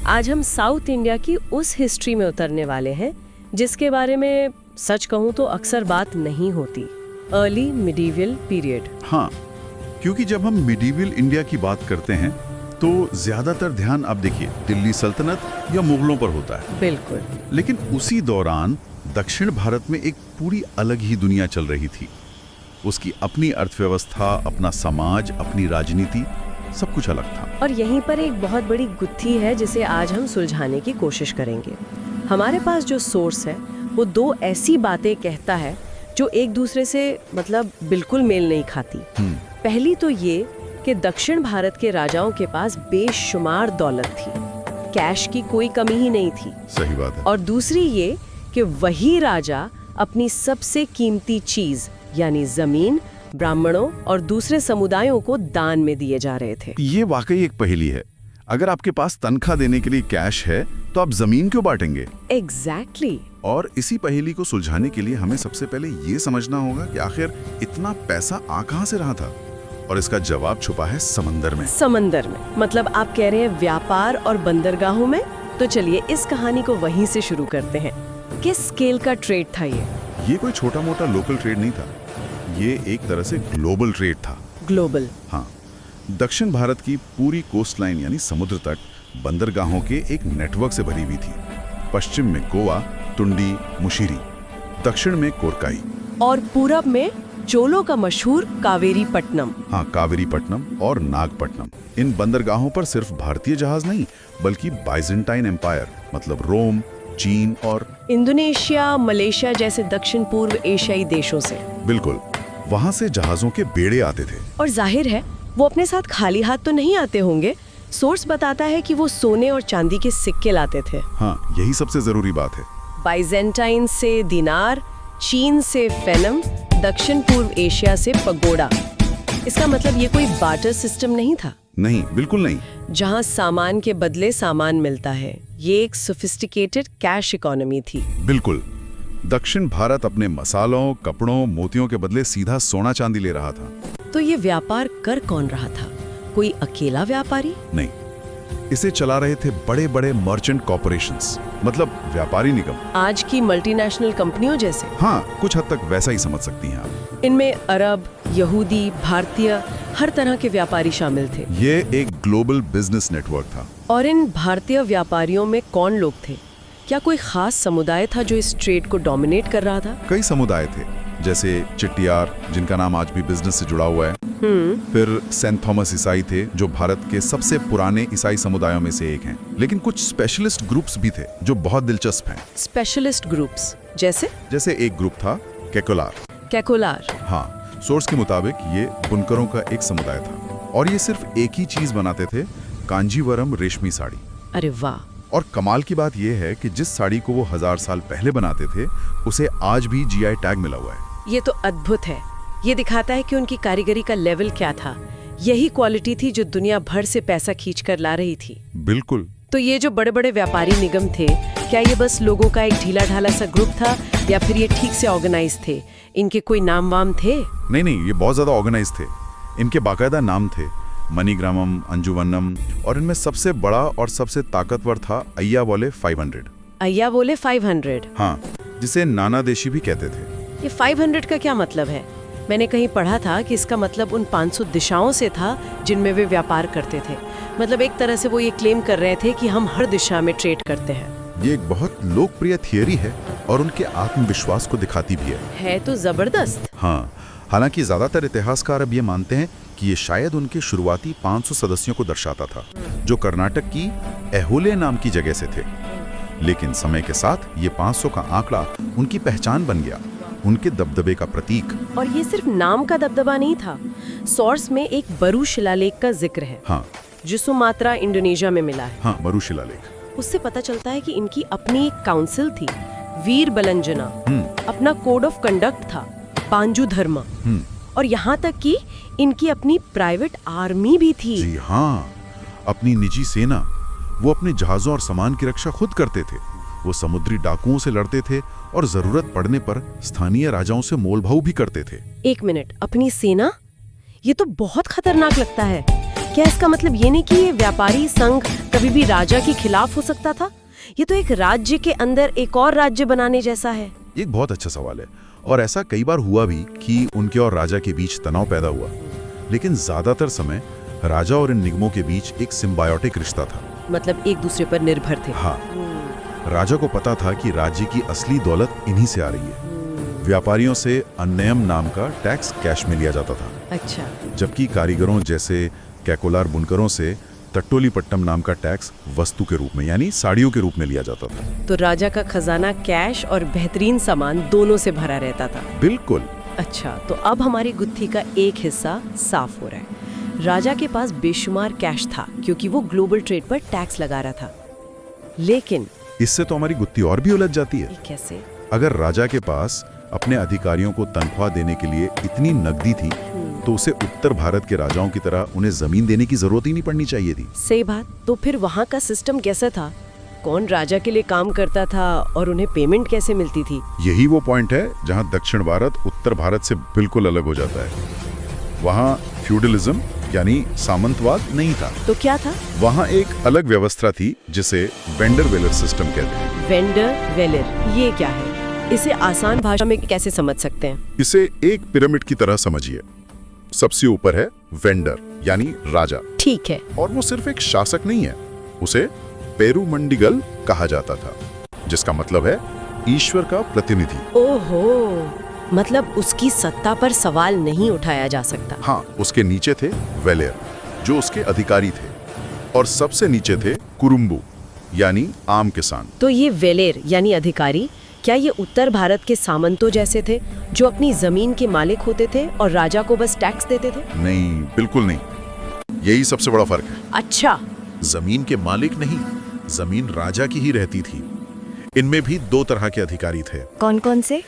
आज हम south India की उस हिस्ट्री में उतरने वाले हैं जिसके बारे में सच कहूँ तो अक्सर बात नहीं होती, अर्ली मिडीवल पीरियड। हाँ, क्योंकि जब हम मिडीवल इंडिया की बात करते हैं तो ज्यादातर ध्यान आप देखिए दिल्ली सल्तनत या मुगलों पर होता है। बिल्कुल। लेकिन उसी दौरान दक्षिण भारत में एक पूरी अलग ही दुनिया चल रही थी। उसकी अपनी अर्थव्यवस्था, अपना समाज, अपनी राजनीति, सब कुछ अलग था। और यहीं पर एक बहुत बड़ी गुत्थी है जिसे आज हम सुलझाने की कोशिश करेंगे। हमारे पास जो सोर्स है वो दो ऐसी बातें कहता है जो एक दूसरे से मतलब बिल्कुल मेल नहीं खाती। पहली तो ये कि दक्षिण भारत के राजाओं के पास बेशुमार दौलत थी, कैश की कोई कमी ही नहीं थी। सही बात है। और दूसरी ये कि वही राजा अपनी सबसे कीमती चीज यानी जमीन ब्राह्मणों और दूसरे समुदायों को दान में दिए जा रहे थे। ये वाकई एक पहेली है। अगर आपके पास तनख्वाह देने के लिए कैश है तो आप जमीन क्यों बांटेंगे? एग्जैक्टली। और इसी पहेली को सुलझाने के लिए हमें सबसे पहले ये समझना होगा कि आखिर इतना पैसा आ कहां से रहा था, और इसका जवाब छुपा है समंदर में। समंदर में मतलब आप कह रहे हैं व्यापार और बंदरगाहों में? तो चलिए इस कहानी को वहीं से शुरू करते हैं। किस स्केल का ट्रेड था ये कोई छोटा मोटा लोकल ट्रेड नहीं था, ये एक तरह से ग्लोबल ट्रेड था। ग्लोबल। हाँ, दक्षिण भारत की पूरी कोस्ट लाइन यानी समुद्र तट बंदरगाहों के एक नेटवर्क से भरी हुई थी। पश्चिम में गोवा, टुंडी, मुशीरी, दक्षिण में कोरकाई और पूरब में चोलों का मशहूर कावेरीपट्टनम। हाँ, कावेरीपट्टनम और नागपट्टनम। इन बंदरगाहों पर सिर्फ भारतीय जहाज नहीं बल्कि बाइजेंटाइन एम्पायर मतलब रोम, चीन और इंडोनेशिया, मलेशिया जैसे दक्षिण पूर्व एशियाई देशों से। बिल्कुल, वहां से जहाजों के बेड़े आते थे। और जाहिर है वो अपने साथ खाली हाथ तो नहीं आते होंगे। सोर्स बताता है कि वो सोने और चांदी के सिक्के लाते थे। हाँ, यही सबसे जरूरी बात है। बाइजेंटाइन से दिनार, चीन से फेनम, दक्षिण पूर्व एशिया से पगोड़ा। इसका मतलब ये कोई बार्टर सिस्टम नहीं था। नहीं, बिल्कुल नहीं। जहाँ सामान के बदले सामान मिलता है, ये एक सोफिस्टिकेटेड कैश इकोनॉमी थी। बिल्कुल। दक्षिण भारत अपने मसालों, कपड़ों, मोतियों के बदले सीधा सोना चांदी ले रहा था। तो ये व्यापार कर कौन रहा था? कोई अकेला व्यापारी नहीं, इसे चला रहे थे बड़े बड़े मर्चेंट कॉर्पोरेशंस, मतलब व्यापारी निगम। आज की मल्टीनेशनल कंपनियों जैसे। हाँ, कुछ हद तक वैसा ही समझ सकती हैं आप। इनमें अरब, यहूदी, भारतीय, हर तरह के व्यापारी शामिल थे। ये एक ग्लोबल बिजनेस नेटवर्क था। और इन भारतीय व्यापारियों में कौन लोग थे? क्या कोई खास समुदाय था जो इस ट्रेड को डोमिनेट कर रहा था? कई समुदाय थे, जैसे चिट्टियार, जिनका नाम आज भी बिजनेस से जुड़ा हुआ है। फिर सेंट थॉमस ईसाई थे, जो भारत के सबसे पुराने ईसाई समुदायों में से एक हैं। लेकिन कुछ स्पेशलिस्ट ग्रुप्स भी थे जो बहुत दिलचस्प हैं। स्पेशलिस्ट ग्रुप्स जैसे एक ग्रुप था कैकोलार। हाँ, सोर्स के मुताबिक ये बुनकरों का एक समुदाय था और ये सिर्फ एक ही चीज बनाते थे, कांजीवरम रेशमी साड़ी। अरे वाह। और कमाल की बात यह है कि जिस साड़ी को वो 1000 साल पहले बनाते थे उसे आज भी जीआई टैग मिला हुआ है। ये तो अद्भुत है। ये दिखाता है कि उनकी कारीगरी का लेवल क्या था। यही क्वालिटी थी जो दुनिया भर से पैसा खींच कर ला रही थी। बिल्कुल। तो ये जो बड़े बड़े व्यापारी निगम थे, क्या ये बस लोगों का एक ढीला ढाला सा ग्रुप था या फिर ये ठीक से ऑर्गेनाइज थे? इनके कोई नाम वाम थे? नहीं, ये बहुत ज्यादा ऑर्गेनाइज थे। इनके बाकायदा नाम थे, मणिग्रामम, अंजुवन्नम, और इनमें सबसे बड़ा और सबसे ताकतवर था अय्यावोले 500। अय्यावोले 500? हाँ, जिसे नाना देशी भी कहते थे। ये 500 का क्या मतलब है? मैंने कहीं पढ़ा था कि इसका मतलब उन 500 दिशाओं से था जिनमें वे व्यापार करते थे। मतलब एक तरह से वो ये क्लेम कर रहे थे कि हम हर दिशा में ट्रेड करते हैं। ये एक बहुत लोकप्रिय थियरी है और उनके आत्मविश्वास को दिखाती भी है तो जबरदस्त। हाँ, हालांकि ज्यादातर इतिहासकार अब ये मानते हैं कि ये शायद उनके शुरुआती 500 सदस्यों को दर्शाता था, जो कर्नाटक की ऐहोले नाम की जगह से थे। लेकिन समय के साथ ये 500 का आंकड़ा उनकी पहचान बन गया, उनके दबदबे का प्रतीक। और ये सिर्फ नाम का दबदबा नहीं था। सोर्स में एक बरू शिलालेख का जिक्र है। हाँ, जो सुमात्रा, इंडोनेशिया में मिला है। हाँ, बरू शिलालेख। उससे पता चलता है कि इनकी अपनी एक काउंसिल थी, वीर बलंजना। अपना कोड ऑफ कंडक्ट था, पांजू धर्म। और यहाँ तक कि इनकी अपनी प्राइवेट आर्मी भी थी। जी हाँ, अपनी निजी सेना। वो अपने जहाजों और सामान की रक्षा खुद करते थे। वो समुद्री डाकुओं से लड़ते थे और जरूरत पड़ने पर स्थानीय राजाओं से मोलभाव भी करते थे। एक मिनट, अपनी सेना? ये तो बहुत खतरनाक लगता है। क्या इसका मतलब ये नहीं कि ये व्यापारी संघ कभी भी राजा के खिलाफ हो सकता था? ये तो एक राज्य के अंदर एक और राज्य बनाने जैसा है। ये एक बहुत अच्छा सवाल है, और ऐसा कई बार हुआ भी कि उनके और राजा के बीच तनाव पैदा हुआ, लेकिन ज्यादातर समय राजा और इन निगमों के बीच एक सिम्बायोटिक रिश्ता था। मतलब एक दूसरे पर निर्भर थे। हाँ, राजा को पता था कि राज्य की असली दौलत इन्हीं से आ रही है। व्यापारियों से अन्नयम नाम का टैक्स कैश में लिया जाता था। अच्छा। जबकि कारीगरों जैसे कैकोलार बुनकरों से टट्टोली पट्टम नाम का टैक्स वस्तु के रूप में यानी साड़ियों के रूप में लिया जाता था। तो राजा का खजाना कैश और बेहतरीन सामान दोनों से भरा रहता था। बिल्कुल। अच्छा, तो अब हमारी गुत्थी का एक हिस्सा साफ हो रहा है। राजा के पास बेशुमार कैश था क्योंकि वो ग्लोबल ट्रेड पर टैक्स लगा रहा था, लेकिन इससे तो हमारी गुत्थी और भी उलझ जाती है। ये कैसे? अगर राजा के पास अपने अधिकारियों को तनख्वाह देने के लिए इतनी नकदी थी तो उसे उत्तर भारत के राजाओं की तरह उन्हें जमीन देने की जरूरत ही नहीं पड़नी चाहिए थी। सही बात। तो फिर वहाँ का सिस्टम कैसा था? कौन राजा के लिए काम करता था और उन्हें पेमेंट कैसे मिलती थी? यही वो पॉइंट है जहाँ दक्षिण भारत उत्तर भारत से बिल्कुल अलग हो जाता है। वहाँ फ्यूडलिज्म यानी सामंतवाद नहीं था। तो क्या था? वहाँ एक अलग व्यवस्था थी जिसे वेंडर वेलर सिस्टम कहते हैं। वेंडर वेलर, ये क्या है? इसे आसान भाषा में कैसे समझ सकते हैं? इसे एक पिरामिड की तरह समझिए। सबसे ऊपर है वेंडर यानी राजा। ठीक है। और वो सिर्फ एक शासक नहीं है, उसे पेरुमंडिगल कहा जाता था, जिसका मतलब है ईश्वर का प्रतिनिधि। ओहो, मतलब उसकी सत्ता पर सवाल नहीं उठाया जा सकता। हाँ, उसके नीचे थे वेलेर जो उसके अधिकारी थे, और सबसे नीचे थे कुरुम्बू यानी आम किसान। तो ये वेलेर यानी अधिकारी, क्या ये उत्तर भारत के सामंतों जैसे थे जो अपनी जमीन के मालिक होते थे और राजा को बस टैक्स देते थे? नहीं, बिल्कुल नहीं। यही सबसे बड़ा फर्क है। अच्छा। जमीन के मालिक नहीं, जमीन राजा की ही रहती थी। इनमें भी दो तरह के अधिकारी थे। कौन कौन से?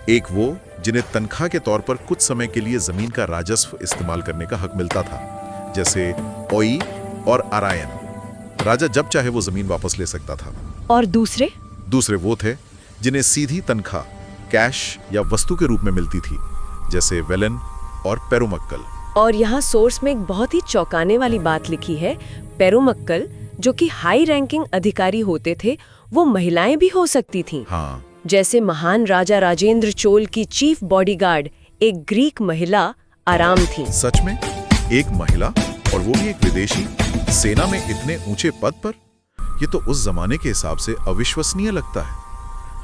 एक वो जिन्हें तनख्वाह के तौर पर कुछ समय के लिए जमीन का राजस्व इस्तेमाल करने का हक मिलता था, जैसे ओई और आरायन। राजा जब चाहे वो जमीन वापस ले सकता था। और दूसरे? दूसरे वो थे जिन्हें सीधी तनख्वाह कैश या वस्तु के रूप में मिलती थी, जैसे वेलन और पेरुमक्कल। और यहाँ सोर्स में एक बहुत ही चौंकाने वाली बात लिखी है, पेरुमक्कल जो कि हाई रैंकिंग अधिकारी होते थे, वो महिलाएं भी हो सकती थीं। हाँ, जैसे महान राजा राजेंद्र चोल की चीफ बॉडीगार्ड एक ग्रीक महिला आराम थी। सच में एक महिला, और वो भी एक विदेशी, सेना में इतने ऊंचे पद पर? ये तो उस जमाने के हिसाब से अविश्वसनीय लगता है।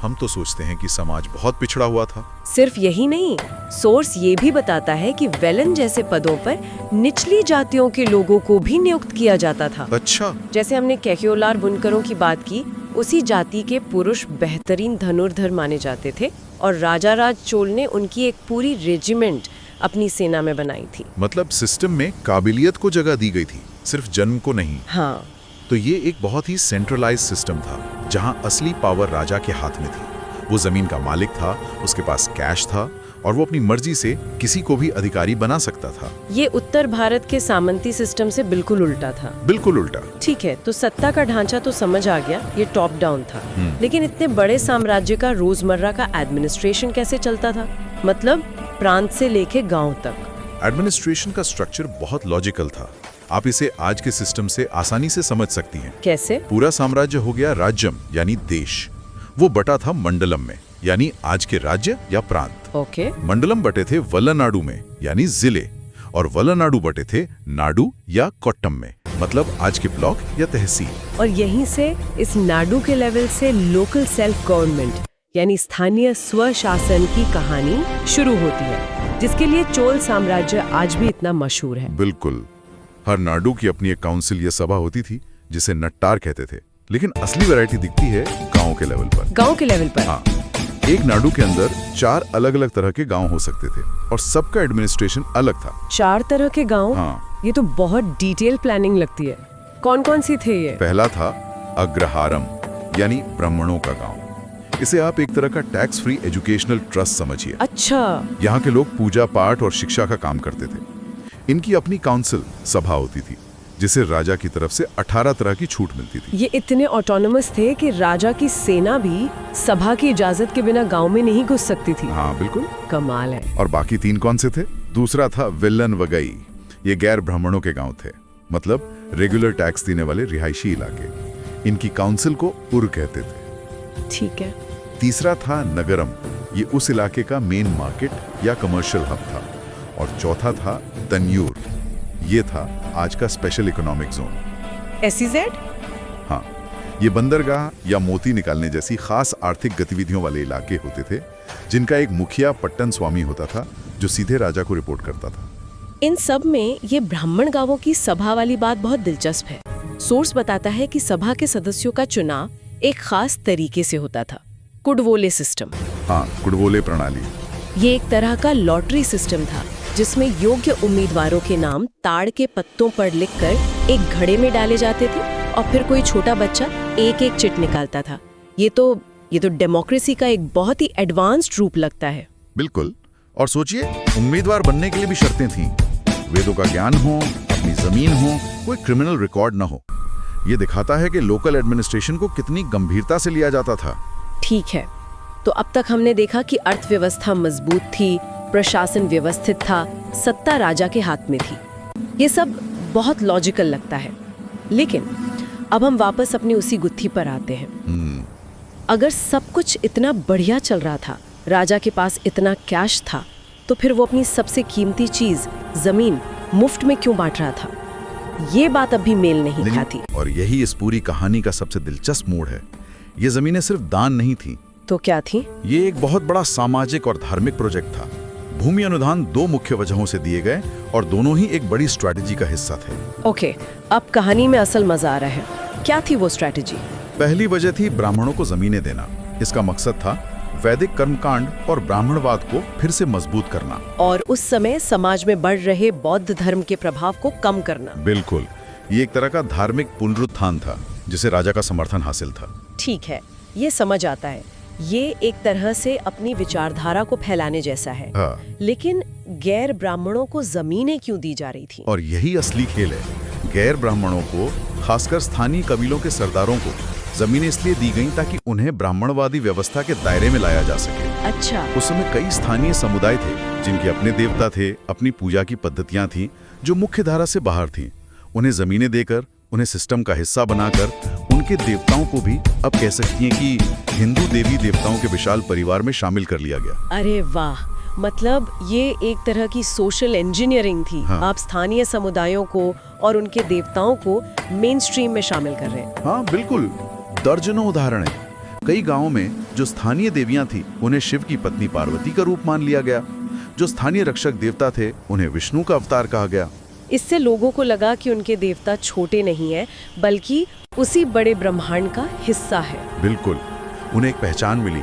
हम तो सोचते हैं कि समाज बहुत पिछड़ा हुआ था। सिर्फ यही नहीं, सोर्स ये भी बताता है कि वेलन जैसे पदों पर निचली जातियों के लोगों को भी नियुक्त किया जाता था। अच्छा। जैसे हमने कैकोलार बुनकरों की बात की, उसी जाति के पुरुष बेहतरीन धनुर्धर माने जाते थे और राजा राज चोल ने उनकी एक पूरी रेजिमेंट अपनी सेना में बनाई थी। मतलब सिस्टम में काबिलियत को जगह दी गई थी, सिर्फ जन्म को नहीं। हाँ। तो ये एक बहुत ही सेंट्रलाइज्ड सिस्टम था जहां असली पावर राजा के हाथ में थी। वो जमीन का मालिक था, उसके पास कैश था और वो अपनी मर्जी से किसी को भी अधिकारी बना सकता था। ये उत्तर भारत के सामंती सिस्टम से बिल्कुल उल्टा था। बिल्कुल उल्टा। ठीक है, तो सत्ता का ढांचा तो समझ आ गया, ये टॉप डाउन था। लेकिन इतने बड़े साम्राज्य का रोजमर्रा का एडमिनिस्ट्रेशन कैसे चलता था? मतलब प्रांत से लेके गांव तक। एडमिनिस्ट्रेशन का स्ट्रक्चर बहुत लॉजिकल था। आप इसे आज के सिस्टम से आसानी से समझ सकती हैं। कैसे? पूरा साम्राज्य हो गया राज्यम यानी देश, वो बटा था मंडलम में यानी आज के राज्य या प्रांत। ओके। मंडलम बटे थे वलनाडु में यानी जिले, और वलनाडु बटे थे नाडु या कोट्टम में, मतलब आज के ब्लॉक या तहसील। और यहीं से इस नाडु के लेवल से लोकल सेल्फ गवर्नमेंट यानी स्थानीय स्वशासन की कहानी शुरू होती है, जिसके लिए चोल साम्राज्य आज भी इतना मशहूर है। बिल्कुल। हर नाडु की अपनी एक काउंसिल या सभा होती थी जिसे नट्टार कहते थे, लेकिन असली वैरायटी दिखती है गांव के लेवल पर। गांव के लेवल पर? हाँ, एक नाडु के अंदर 4 अलग अलग तरह के गांव हो सकते थे और सबका एडमिनिस्ट्रेशन अलग था। 4 तरह के गांव? हाँ। ये तो बहुत डिटेल प्लानिंग लगती है। कौन कौन सी थे ये? पहला था अग्रहारम यानी ब्राह्मणों का गांव। इसे आप एक तरह का टैक्स फ्री एजुकेशनल ट्रस्ट समझिए। अच्छा। यहाँ के लोग पूजा पाठ और शिक्षा का काम करते थे। इनकी अपनी काउंसिल सभा होती थी जिसे राजा की तरफ से 18 तरह की छूट मिलती थी। ये इतने ऑटोनोमस थे कि राजा की सेना भी सभा की इजाजत के बिना गांव में नहीं घुस सकती थी। हाँ बिल्कुल। कमाल है। और बाकी 3 कौन से थे? दूसरा था विल्लन वगई, ये गैर ब्राह्मणों के गांव थे। मतलब रेगुलर टैक्स देने वाले रिहायशी इलाके। इनकी काउंसिल को पुर कहते थे। ठीक है। तीसरा था नगरम, ये उस इलाके का मेन मार्केट या कमर्शियल हब था। और चौथा था तन्यूर, ये था आज का स्पेशल इकोनॉमिक जोन। SEZ? हाँ, ये बंदरगाह या मोती निकालने जैसी खास आर्थिक गतिविधियों वाले इलाके होते थे, जिनका एक मुखिया पट्टन स्वामी होता था जो सीधे राजा को रिपोर्ट करता था। इन सब में ये ब्राह्मण गांवों की सभा वाली बात बहुत दिलचस्प है। सोर्स बताता है कि सभा के सदस्यों का चुनाव एक खास तरीके से होता था, कुडवोले सिस्टम। हाँ, कुडवोले प्रणाली। ये एक तरह का लॉटरी सिस्टम था जिसमें योग्य उम्मीदवारों के नाम ताड़ के पत्तों पर लिखकर एक घड़े में डाले जाते थे और फिर कोई छोटा बच्चा एक एक चिट निकालता था। ये तो डेमोक्रेसी का एक बहुत ही एडवांस्ड रूप लगता है। बिल्कुल। और सोचिए, उम्मीदवार बनने के लिए भी शर्तें थीं। वेदों का ज्ञान हो, अपनी जमीन हो, कोई क्रिमिनल रिकॉर्ड न हो। ये दिखाता है कि लोकल एडमिनिस्ट्रेशन को कितनी गंभीरता से लिया जाता था। ठीक है, तो अब तक हमने देखा कि अर्थव्यवस्था मजबूत थी, प्रशासन व्यवस्थित था, सत्ता राजा के हाथ में थी। ये सब बहुत लॉजिकल लगता है। लेकिन अब हम वापस अपनी उसी गुत्थी पर आते हैं। अगर सब कुछ इतना बढ़िया चल रहा था, राजा के पास इतना कैश था, तो फिर वो अपनी सबसे कीमती चीज जमीन मुफ्त में क्यों बांट रहा था? ये बात अभी मेल नहीं खाती। और यही इस पूरी कहानी का सबसे दिलचस्प मोड़ है। ये जमीनें सिर्फ दान नहीं थी। तो क्या थी? ये एक बहुत बड़ा सामाजिक और धार्मिक प्रोजेक्ट था। भूमि अनुदान दो मुख्य वजहों से दिए गए और दोनों ही एक बड़ी स्ट्रैटेजी का हिस्सा थे। ओके, अब कहानी में असल मजा आ रहा है। क्या थी वो स्ट्रैटेजी? पहली वजह थी ब्राह्मणों को जमीनें देना। इसका मकसद था वैदिक कर्मकांड और ब्राह्मणवाद को फिर से मजबूत करना और उस समय समाज में बढ़ रहे बौद्ध धर्म के प्रभाव को कम करना। बिल्कुल, ये एक तरह का धार्मिक पुनरुत्थान था जिसे राजा का समर्थन हासिल था। ठीक है, ये समझ आता है। ये एक तरह से अपनी विचारधारा को फैलाने जैसा है। हाँ। लेकिन गैर ब्राह्मणों को जमीनें क्यों दी जा रही थी? और यही असली खेल है। गैर ब्राह्मणों को, खासकर स्थानीय कबीलों के सरदारों को जमीनें इसलिए दी गईं ताकि उन्हें ब्राह्मणवादी व्यवस्था के दायरे में लाया जा सके। अच्छा। उस समय कई स्थानीय समुदाय थे जिनके अपने देवता थे, अपनी पूजा की पद्धतियां थीं जो मुख्य धारा से बाहर थीं। उन्हें जमीनें देकर, उन्हें सिस्टम का हिस्सा बनाकर उनके देवताओं को भी, अब कह सकती हैं कि हिंदू देवी देवताओं के विशाल परिवार में शामिल कर लिया गया। अरे वाह, मतलब ये एक तरह की सोशल इंजीनियरिंग थी। हाँ। आप स्थानीय समुदायों को और उनके देवताओं को मेन स्ट्रीम में शामिल कर रहे हैं। हाँ बिल्कुल, दर्जनों उदाहरण हैं। कई गांवों में जो स्थानीय देवियां थीं उन्हें शिव की पत्नी पार्वती का रूप मान लिया गया। जो स्थानीय रक्षक देवता थे उन्हें विष्णु का अवतार कहा गया। इससे लोगों को लगा कि उनके देवता छोटे नहीं हैं, बल्कि उसी बड़े ब्रह्मांड का हिस्सा है। बिल्कुल, उन्हें एक पहचान मिली।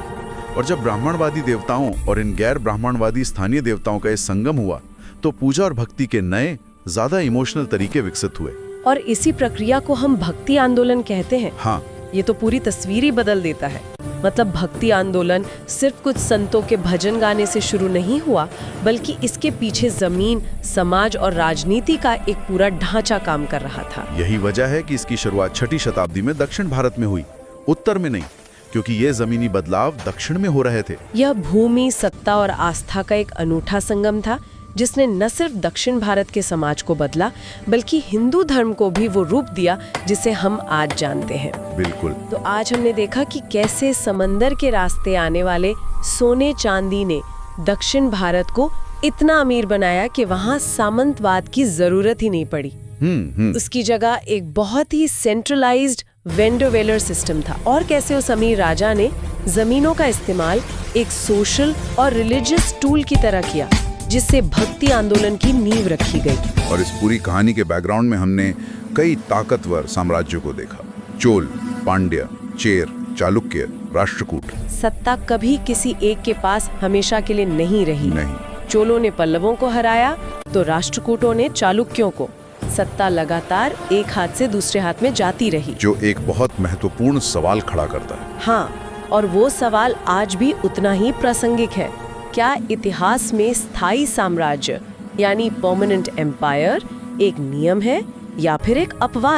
और जब ब्राह्मणवादी देवताओं और इन गैर ब्राह्मणवादी स्थानीय देवताओं का इस संगम हुआ तो पूजा और भक्ति के नए, ज्यादा इमोशनल तरीके विकसित हुए। और इसी प्रक्रिया को हम भक्ति आंदोलन कहते हैं। हाँ, ये तो पूरी तस्वीर ही बदल देता है। मतलब भक्ति आंदोलन सिर्फ कुछ संतों के भजन गाने से शुरू नहीं हुआ, बल्कि इसके पीछे जमीन, समाज और राजनीति का एक पूरा ढांचा काम कर रहा था। यही वजह है कि इसकी शुरुआत 6वीं शताब्दी में दक्षिण भारत में हुई, उत्तर में नहीं, क्योंकि ये जमीनी बदलाव दक्षिण में हो रहे थे। यह भूमि, सत्ता और आस्था का एक अनूठा संगम था जिसने न सिर्फ दक्षिण भारत के समाज को बदला, बल्कि हिंदू धर्म को भी वो रूप दिया जिसे हम आज जानते हैं। बिल्कुल। तो आज हमने देखा कि कैसे समंदर के रास्ते आने वाले सोने चांदी ने दक्षिण भारत को इतना अमीर बनाया कि वहाँ सामंतवाद की जरूरत ही नहीं पड़ी। उसकी जगह एक बहुत ही सेंट्रलाइज्ड वेंडर वेलर सिस्टम था। और कैसे उस अमीर राजा ने जमीनों का इस्तेमाल एक सोशल और रिलीजियस टूल की तरह किया, जिससे भक्ति आंदोलन की नींव रखी गई। और इस पूरी कहानी के बैकग्राउंड में हमने कई ताकतवर साम्राज्यों को देखा। चोल, पांड्य, चेर, चालुक्य, राष्ट्रकूट। सत्ता कभी किसी एक के पास हमेशा के लिए नहीं रही। चोलों ने पल्लवों को हराया तो राष्ट्रकूटों ने चालुक्यों को। सत्ता लगातार एक हाथ से दूसरे हाथ में जाती रही, जो एक बहुत महत्वपूर्ण सवाल खड़ा करता है। हाँ, और वो सवाल आज भी उतना ही प्रासंगिक है। क्या इतिहास में स्थायी साम्राज्य यानी परमानेंट एम्पायर एक नियम है या फिर एक अपवाद?